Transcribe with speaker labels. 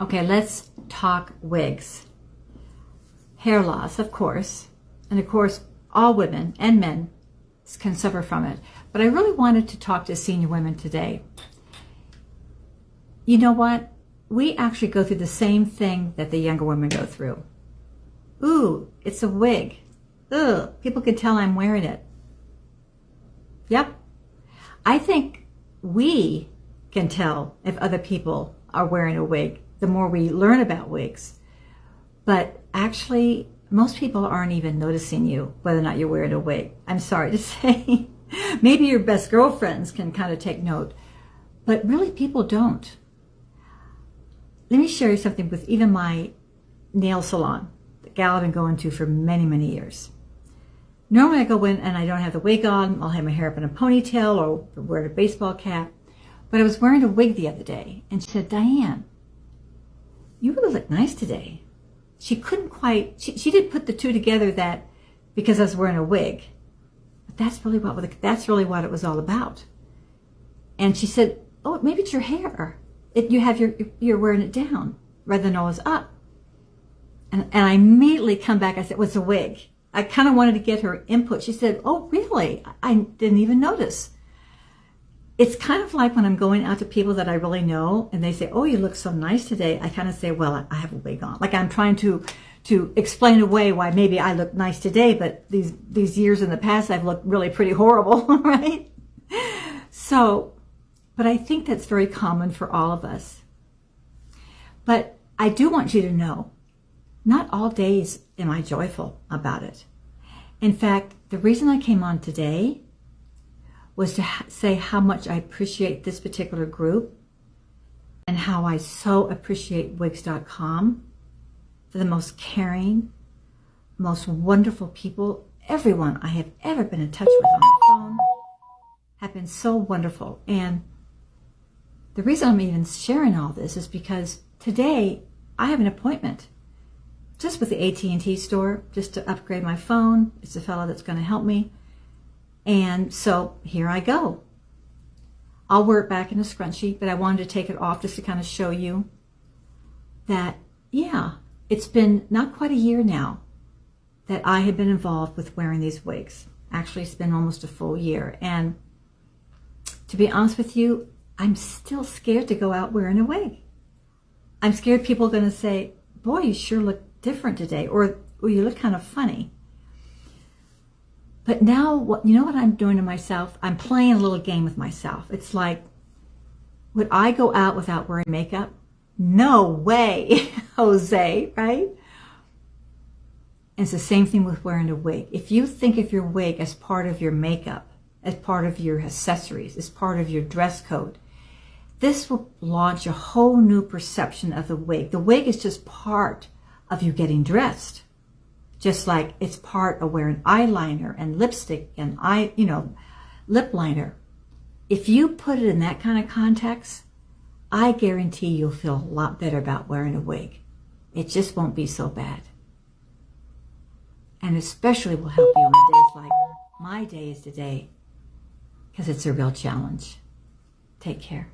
Speaker 1: Okay, let's talk wigs. Hair loss, of course. And of course, all women and men can suffer from it. But I really wanted to talk to senior women today. You know what? We actually go through the same thing that the younger women go through. Ooh, it's a wig. Ugh, people can tell I'm wearing it. Yep. I think we can tell if other people are wearing a wig the more we learn about wigs. But actually, most people aren't even noticing you, whether or not you're wearing a wig. I'm sorry to say. Maybe your best girlfriends can kind of take note, but really people don't. Let me share you something with even my nail salon, the gal I've been going to for many, many years. Normally I go in and I don't have the wig on. I'll have my hair up in a ponytail or wear a baseball cap. But I was wearing a wig the other day and she said, Diane, you really look nice today. She couldn't quite, she didn't put the two together that because I was wearing a wig. But that's really what it was all about. And she said, oh, maybe it's your hair. You're wearing it down rather than always up. And I immediately come back, I said, what's a wig? I kind of wanted to get her input. She said, oh, really? I didn't even notice. It's kind of like when I'm going out to people that I really know and they say, oh, you look so nice today. I kind of say, well, I have a wig on. Like I'm trying to explain away why maybe I look nice today, but these years in the past, I've looked really pretty horrible, right? So, but I think that's very common for all of us. But I do want you to know, not all days am I joyful about it. In fact, the reason I came on today was to say how much I appreciate this particular group and how I so appreciate Wigs.com for the most caring, most wonderful people. Everyone I have ever been in touch with on the phone have been so wonderful. And the reason I'm even sharing all this is because today I have an appointment just with the AT&T store, just to upgrade my phone. It's a fellow that's going to help me. And so here I go. I'll wear it back in a scrunchie, but I wanted to take it off just to kind of show you that, yeah, it's been not quite a year now that I have been involved with wearing these wigs. Actually, it's been almost a full year. And to be honest with you, I'm still scared to go out wearing a wig. I'm scared people are going to say, boy, you sure look different today, or you look kind of funny. But now, you know what I'm doing to myself? I'm playing a little game with myself. It's like, would I go out without wearing makeup? No way, Jose, right? And it's the same thing with wearing a wig. If you think of your wig as part of your makeup, as part of your accessories, as part of your dress code, this will launch a whole new perception of the wig. The wig is just part of you getting dressed. Just like it's part of wearing eyeliner and lipstick and lip liner. If you put it in that kind of context, I guarantee you'll feel a lot better about wearing a wig. It just won't be so bad. And especially will help you on days like my day is today, because it's a real challenge. Take care.